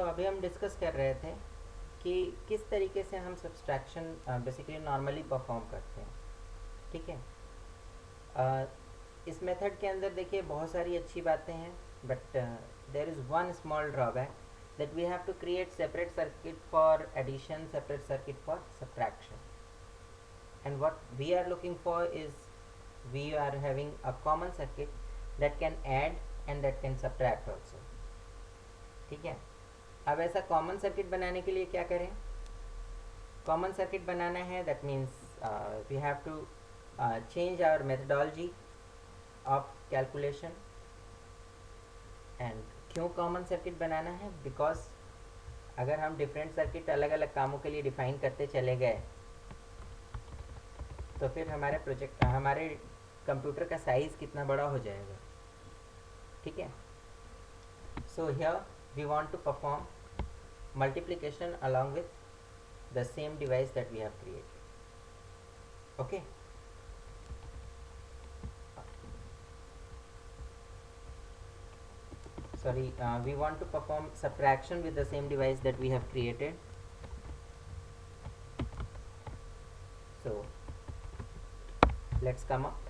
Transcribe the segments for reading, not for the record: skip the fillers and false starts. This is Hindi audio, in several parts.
अभी हम डिस्कस कर रहे थे कि किस तरीके से हम सब्सट्रैक्शन बेसिकली नॉर्मली परफॉर्म करते हैं। ठीक है। इस मेथड के अंदर देखिए बहुत सारी अच्छी बातें हैं, but there is one small drawback that we have to create separate circuit for addition, separate circuit for subtraction, and what we are looking for is we are having a common circuit that can add and that can subtract also. ठीक है। अब ऐसा कॉमन सर्किट बनाने के लिए क्या करें? कॉमन सर्किट बनाना है, that means we have to change our methodology of calculation. And क्यों कॉमन सर्किट बनाना है? बिकॉज अगर हम डिफरेंट सर्किट अलग अलग कामों के लिए डिफाइन करते चले गए तो फिर हमारे कंप्यूटर का साइज़ कितना बड़ा हो जाएगा। ठीक है। So here we want to perform multiplication along with the same device that we have created. Okay. Sorry, we want to perform subtraction with the same device that we have created. So let's come up.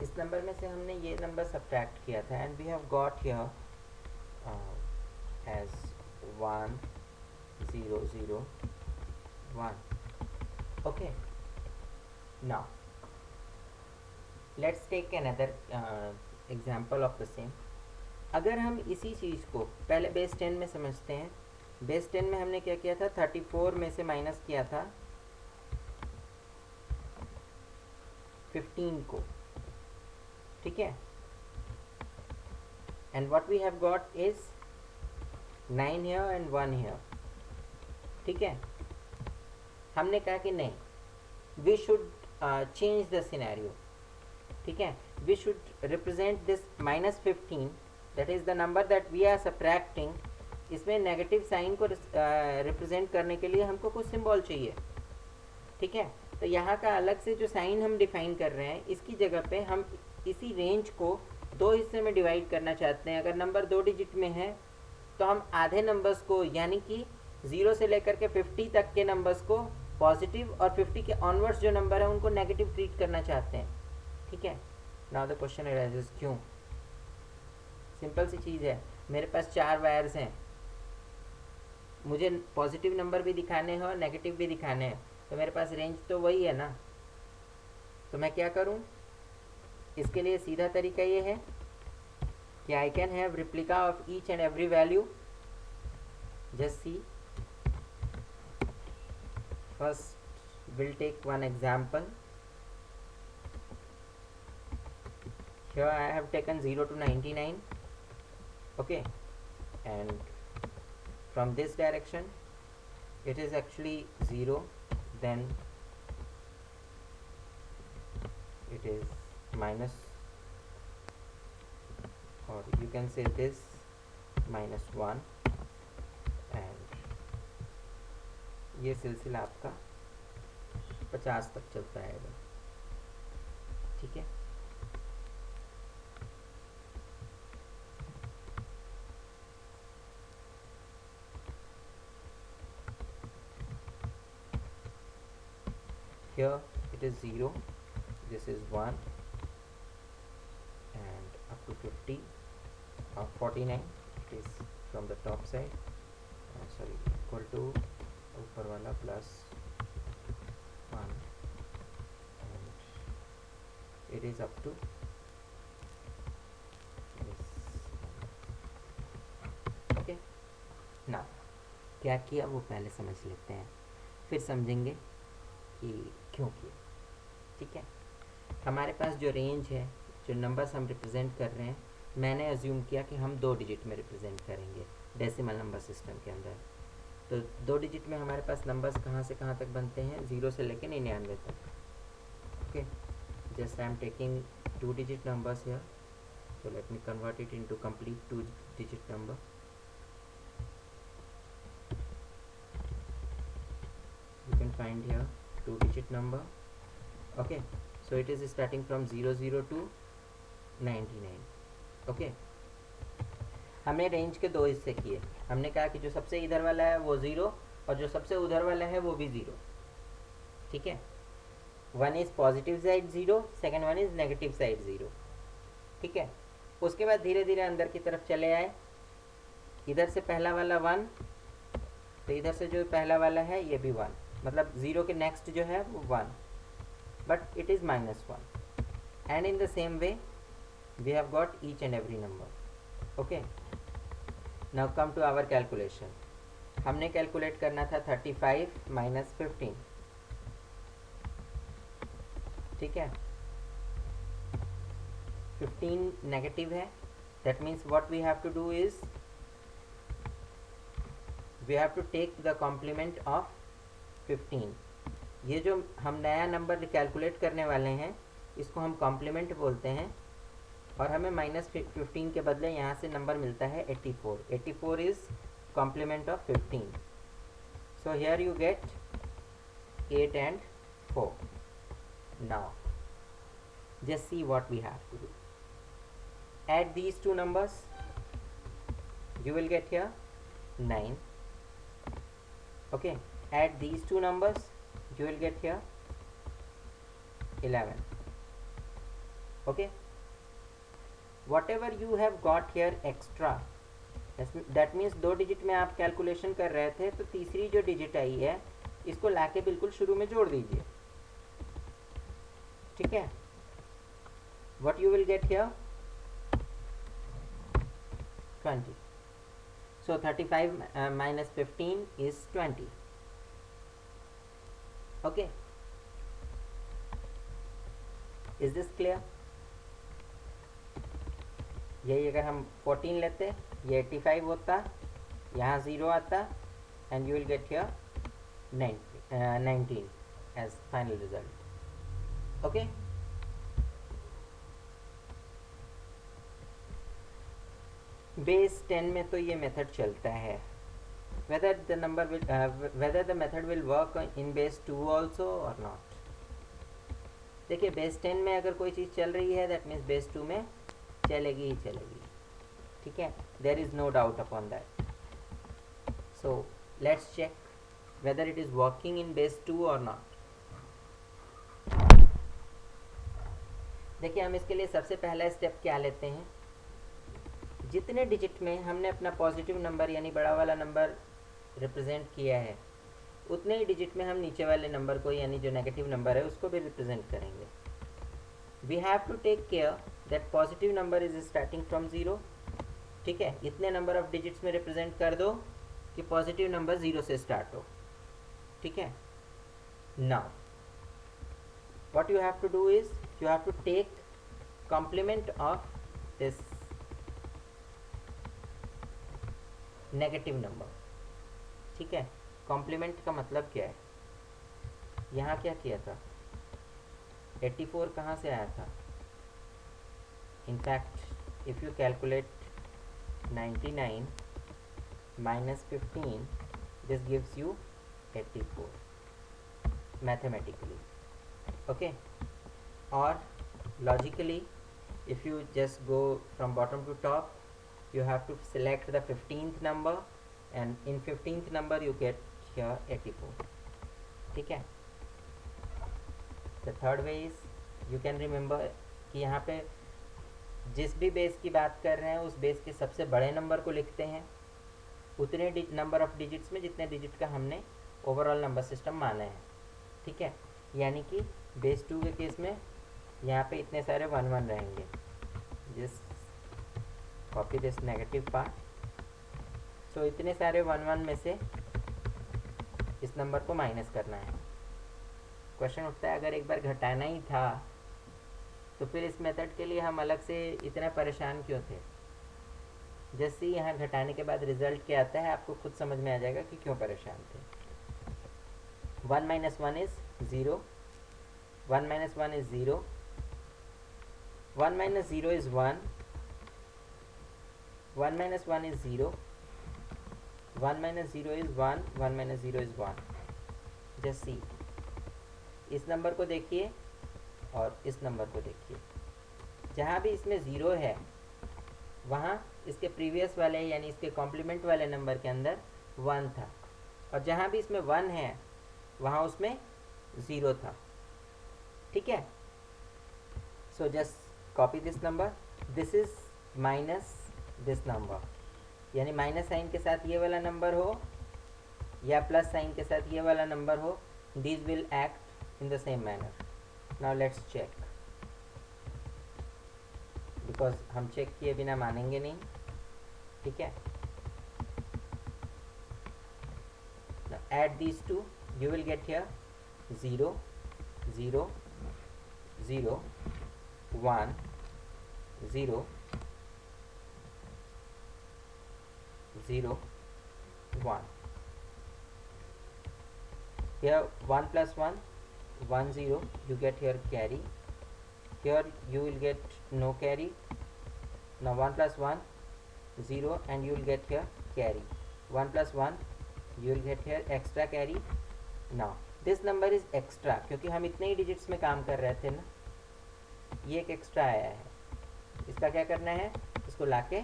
इस नंबर में से हमने ये नंबर सब्ट्रैक्ट किया था and we have got here as 1 0 0 1. Okay. Now let's take another example of the same. अगर हम इसी चीज़ को पहले बेस 10 में समझते हैं। बेस 10 में हमने क्या किया था? 34 में से माइनस किया था 15 को। ठीक है। And what we have got is 9 here and 1 here. ठीक है। हमने कहा कि नहीं, we should change the scenario. ठीक है। We should represent this -15, that is the number that we are subtracting. इसमें नेगेटिव साइन को रिप्रेजेंट करने के लिए हमको कुछ सिंबल चाहिए। ठीक है। तो यहाँ का अलग से जो साइन हम डिफाइन कर रहे हैं, इसकी जगह पे हम इसी रेंज को दो हिस्से में डिवाइड करना चाहते हैं। अगर नंबर 2 डिजिट में है तो हम आधे नंबर्स को, यानी कि 0 से लेकर के 50 तक के नंबर्स को पॉजिटिव और 50 के ऑनवर्ड्स जो नंबर है उनको नेगेटिव ट्रीट करना चाहते हैं। ठीक है। नाउ द क्वेश्चन अराइजेस, क्यों? सिंपल सी चीज़ है, मेरे पास 4 वायर्स हैं, मुझे पॉजिटिव नंबर भी दिखाने हैं और नेगेटिव भी दिखाने हैं, तो मेरे पास रेंज तो वही है ना। तो मैं क्या करूं? इसके लिए सीधा तरीका ये है कि I can have replica of each and every value. Just see, first will take one example. Here I have taken 0 to 99. Okay. And from this direction it is actually 0, then it is minus, or you can say this -1, and ये सिलसिला आपका 50 तक चलता रहेगा। ठीक है। Here it is 0, this is 1, and up to 50 or 49 it is from the top side, sorry, equal to ऊपर वाला plus 1, and it is up to this. Okay. now क्या किया वो पहले समझ लेते हैं, फिर समझेंगे कि क्यों किया। ठीक है। हमारे पास जो रेंज है, जो नंबर्स हम रिप्रेजेंट कर रहे हैं, मैंने अज्यूम किया कि हम 2 डिजिट में रिप्रेजेंट करेंगे डेसिमल नंबर सिस्टम के अंदर। तो 2 डिजिट में हमारे पास नंबर्स कहाँ से कहाँ तक बनते हैं? 0 से लेकर 99 तक। Okay. Just I am taking 2 digit numbers here, so let me convert it into complete 2 digit number. find here two digit number. Okay, so it is starting from 00 to 99. Okay, हमने रेंज के दो हिस्से किए. हमने कहा कि जो सबसे इधर वाला है वो 0 और जो सबसे उधर वाला है वो भी 0. ठीक है, one is positive side 0, second one is negative side 0. ठीक है, उसके बाद धीरे धीरे अंदर की तरफ चले आए. इधर से पहला वाला 1, तो इधर से जो पहला वाला है ये भी 1, मतलब 0 के नेक्स्ट जो है वो 1, but it is -1. And in the same way we have got each and every number. Okay, now come to our calculation. हमने कैलकुलेट करना था 35 - 15. ठीक है, 15 नेगेटिव है. That means what we have to do is we have to take the complement of 15. ये जो हम नया नंबर कैलकुलेट करने वाले हैं इसको हम कॉम्प्लीमेंट बोलते हैं, और हमें -15 के बदले यहाँ से नंबर मिलता है 84. 84 is complement of 15. So here you get 8 and 4. Now just see what we have to do. Add these two numbers, you will get here 9. Okay, add these two numbers, you will get here 11. Okay, whatever you have got here extra, that means 2 digit में आप कैलकुलेशन कर रहे थे, तो तीसरी जो डिजिट आई है इसको लाके बिल्कुल शुरू में जोड़ दीजिए. ठीक है, what you will get here 20. So 35 minus 15 is 20. Okay, is this clear? यही अगर हम 14 लेते, ये 85 होता, यहाँ 0 आता, and you will get here 19 as final result. Okay, base 10 में तो ये मेथड चलता है. whether the method will work in base 2 also or not. देखिए, बेस 10 में अगर कोई चीज़ चल रही है दैट मीन्स बेस 2 में चलेगी ही चलेगी. ठीक है, there is no doubt upon that. So let's check whether it is working in base 2 or not. देखिए, हम इसके लिए सबसे पहला स्टेप क्या लेते हैं. जितने डिजिट में हमने अपना पॉजिटिव नंबर यानी बड़ा वाला नंबर रिप्रेजेंट किया है, उतने ही डिजिट में हम नीचे वाले नंबर को यानी जो नेगेटिव नंबर है उसको भी रिप्रेजेंट करेंगे. We have to take care that positive number is starting from 0. ठीक है, इतने नंबर ऑफ डिजिट्स में रिप्रेजेंट कर दो कि पॉजिटिव नंबर 0 से स्टार्ट हो. ठीक है, now what you have to do is you have to take complement of this negative number. ठीक है, कॉम्प्लीमेंट का मतलब क्या है. यहाँ क्या किया था, 84 कहाँ से आया था. In fact if you calculate 99 minus 15, this gives you 84 mathematically. Okay, or logically if you just go from bottom to top, you have to select the 15th number and in 15th number you get here 84. ठीक है, the third way is you can remember कि यहाँ पे जिस भी बेस की बात कर रहे हैं उस बेस के सबसे बड़े नंबर को लिखते हैं उतने नंबर ऑफ डिजिट्स में जितने डिजिट का हमने ओवरऑल नंबर सिस्टम माना है. ठीक है, यानी कि बेस 2 के केस में यहाँ पे इतने सारे 1 1 रहेंगे. Just copy this negative part. So इतने सारे 1 1 में से इस नंबर को माइनस करना है. क्वेश्चन उठता है, अगर एक बार घटाना ही था तो फिर इस मेथड के लिए हम अलग से इतना परेशान क्यों थे. जैसे ही यहाँ घटाने के बाद रिजल्ट क्या आता है आपको खुद समझ में आ जाएगा कि क्यों परेशान थे. 1 minus 1 is 0. 1 minus 1 is 0. 1 minus 0 is 1. 1 minus 1 is 0. 1 minus 0 is 1. 1 minus 0 is 1. Just see, इस नंबर को देखिए और इस नंबर को देखिए, जहाँ भी इसमें ज़ीरो है वहाँ इसके प्रीवियस वाले यानी इसके कॉम्प्लीमेंट वाले नंबर के अंदर 1 था, और जहाँ भी इसमें 1 है वहाँ उसमें 0 था। ठीक है, so just copy this number, this is minus this number, यानी माइनस साइन के साथ ये वाला नंबर हो या प्लस साइन के साथ ये वाला नंबर हो, these will act in the same manner. Now let's check, because हम चेक किए बिना मानेंगे नहीं। ठीक है, now add these two, you will get here 0 0 0 1 0 0 1. Here 1 plus 1 1 0, you get here carry, here you will get no carry. Now 1 plus 1 0, and you will get here carry, 1 plus 1 you will get here extra carry. Now this number is extra, क्योंकि हम इतने ही डिजिट्स में काम कर रहे थे ना, ये एक एक्स्ट्रा आया है, इसका क्या करना है, इसको लाके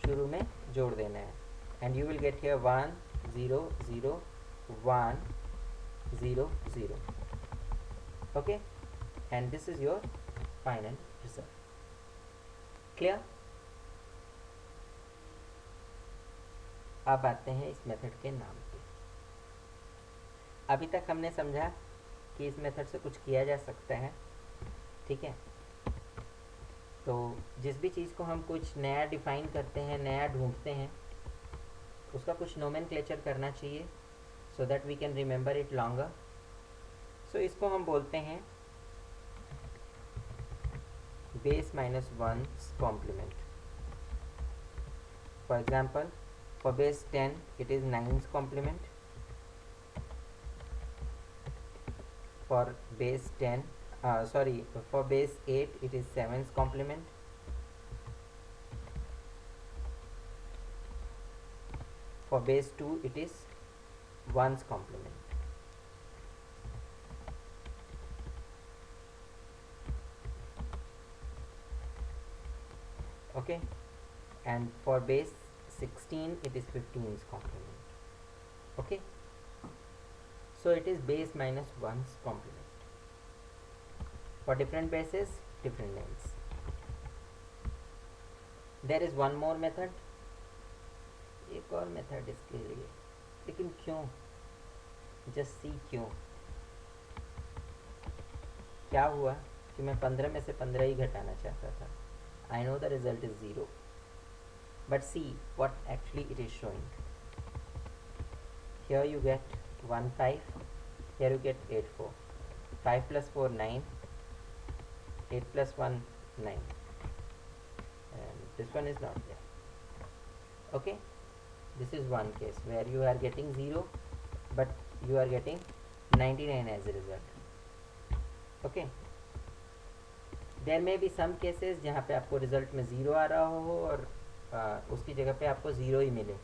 शुरू में जोड़ देना है, and you will get here 1 0 0 1 0 0. Okay, and this is your final result. Clear? अब आते हैं इस मेथड के नाम पे। अभी तक हमने समझा कि इस मेथड से कुछ किया जा सकता है। ठीक है, तो जिस भी चीज़ को हम कुछ नया डिफाइन करते हैं, नया ढूंढते हैं, उसका कुछ नोमेनक्लेचर करना चाहिए, so that we can remember it longer. So इसको हम बोलते हैं base minus 1's complement. For example, for base 10 it is 9's complement, for base 10 for base 8 it is 7's complement, for base 2 it is 1's complement. Okay, and for base 16 it is 15's complement. Okay, so it is base minus 1's complement. For different bases, different names. There is one more method, एक और मेथड इसके लिए, लेकिन क्यों, जस्ट सी क्यों, क्या हुआ कि मैं 15 में से 15 ही घटाना चाहता था. I know the result is 0, but see what actually it is showing. Here you get 1 5, here you get 8 4, 5 plus 4 9, 8 plus 1 9, and this one is not there. Okay, this is one case where you are getting 0 but you are getting 99 as a result. Okay, there में भी सम केसेस जहाँ पे आपको रिजल्ट में 0 आ रहा हो और उसकी जगह पे आपको 0 ही मिले,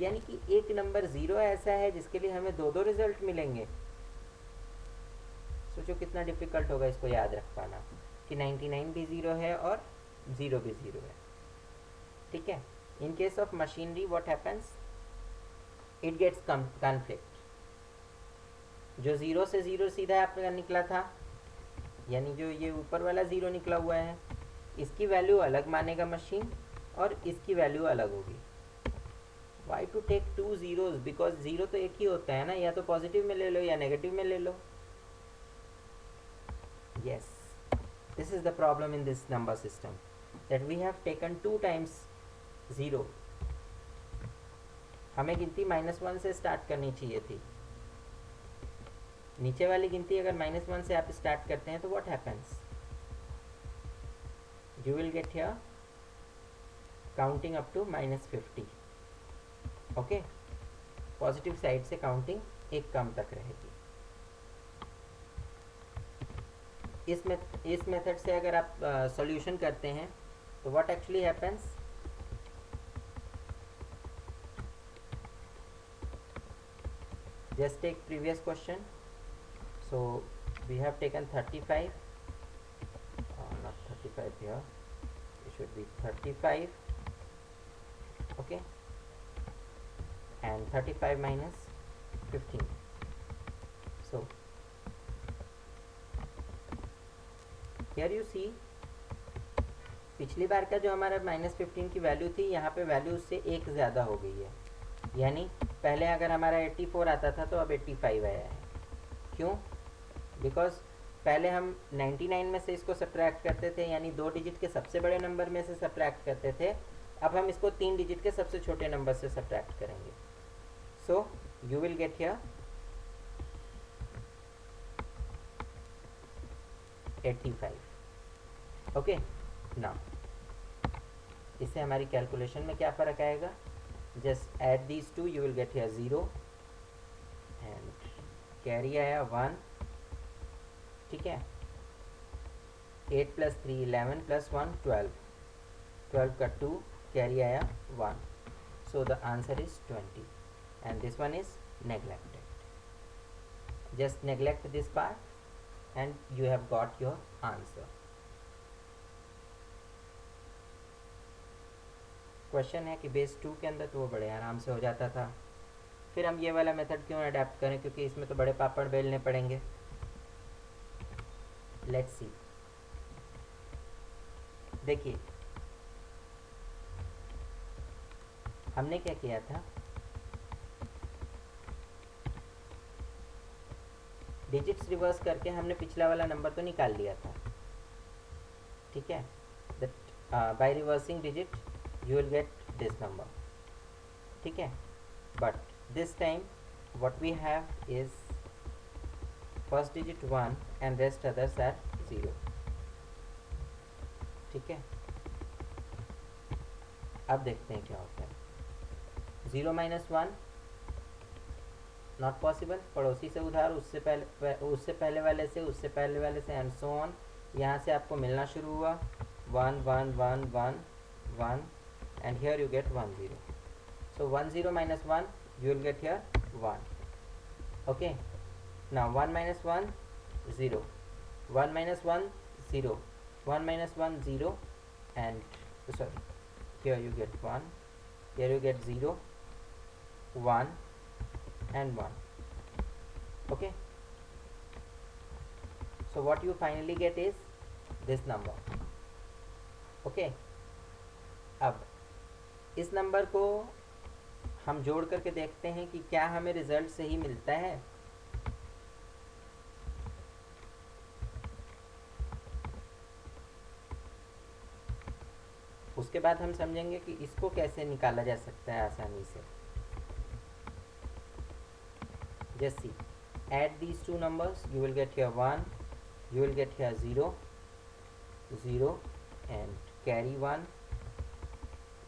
यानी कि एक नंबर 0 ऐसा है जिसके लिए हमें दो रिजल्ट मिलेंगे. सोचो कितना डिफिकल्ट होगा इसको याद रख पाना कि 99 भी 0 है और 0 भी 0 है. ठीक है, in case of machinery what happens, it gets conflict. जो 0 से 0 सीधा आपका निकला था, यानी जो ये ऊपर वाला 0 निकला हुआ है, इसकी वैल्यू अलग मानेगा मशीन और इसकी वैल्यू अलग होगी. Why to take 2 zeros, because 0 तो एक ही होता है ना, या तो पॉजिटिव में ले लो या नेगेटिव में ले लो. Yes, this is the problem in this number system, that we have taken 2 times 0. हमें गिनती -1 से स्टार्ट करनी चाहिए थी. नीचे वाली गिनती अगर -1 से आप स्टार्ट करते हैं तो what happens, you will get here counting up to -50. Okay, positive side से काउंटिंग एक कम तक रहेगी. इस मेथड से अगर आप सॉल्यूशन करते हैं तो what actually happens, just take previous question. So we have taken 35, not 35 here, it should be 35, okay, and 35 minus 15. So here you see, पिछली बार का जो हमारा -15 की वैल्यू थी, यहाँ पे वैल्यू उससे एक ज़्यादा हो गई है, यानी पहले अगर हमारा 84 आता था तो अब 85 आया है. क्यों? बिकॉज पहले हम 99 में से इसको सब्ट्रैक्ट करते थे, यानी 2 डिजिट के सबसे बड़े नंबर में से सब्ट्रैक्ट करते थे. अब हम इसको 3 डिजिट के सबसे छोटे नंबर से सब्ट्रैक्ट करेंगे. So you will get here 85. Okay, now इससे हमारी कैलकुलेशन में क्या फ़र्क आएगा? Just add these two, you will get here 0 and carry आया 1. ठीक है, 8 + 3 11 + 1 12, 12 का 2, कैरी आया 1. So the answer is 20 and this one is neglected. Just neglect this part and you have got your answer. Question है कि बेस 2 के अंदर तो वो बड़े आराम से हो जाता था, फिर हम ये वाला मेथड क्यों अडेप्ट करें, क्योंकि इसमें तो बड़े पापड़ बेलने पड़ेंगे. Let's see. देखिए हमने क्या किया था, डिजिट्स रिवर्स करके हमने पिछला वाला नंबर तो निकाल लिया था. ठीक है, that by reversing digit you will get this number. ठीक है, but this time what we have is first digit 1 and rest others are 0. ठीक है, अब देखते हैं क्या होता है. 0 - 1 नॉट पॉसिबल, पड़ोसी से उधार, उससे पहले वाले से, उससे पहले वाले से, एंड सो ऑन. यहाँ से आपको मिलना शुरू हुआ 1 1 1 1 1 and here you get 1 0. So 1 0 minus 1, you will get here 1. Okay, now 1 minus 1 0, 1 minus 1 0, 1 minus 1 0, and sorry, here you get 1, here you get 0, 1 and 1. Okay, so what you finally get is this number. Okay, अब इस नंबर को हम जोड़ करके देखते हैं कि क्या हमें रिजल्ट सही मिलता है. उसके बाद हम समझेंगे कि इसको कैसे निकाला जा सकता है आसानी से. Just see, add these two numbers, you will get here 1, you will get here 0 0 and carry 1,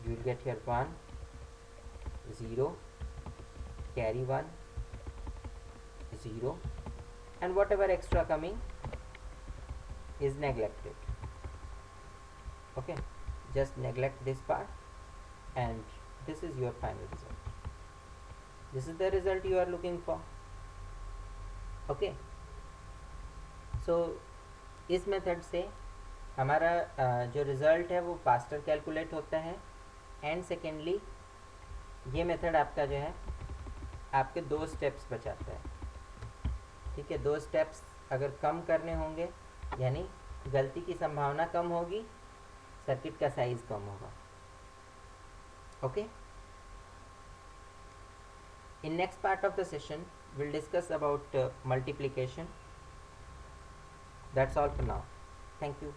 you will get here 1 0, carry 1 0, and whatever extra coming is neglected. Okay, just neglect this part and this is your final result. This is the result you are looking for. Okay, so इस मेथड से हमारा जो रिज़ल्ट है वो फास्टर कैलकुलेट होता है. एंड सेकेंडली ये मेथड आपका जो है आपके 2 स्टेप्स बचाता है. ठीक है, 2 स्टेप्स अगर कम करने होंगे, यानी गलती की संभावना कम होगी, सर्किट का साइज कम होगा. Okay, in next part of the session will discuss about multiplication. That's all for now. Thank you.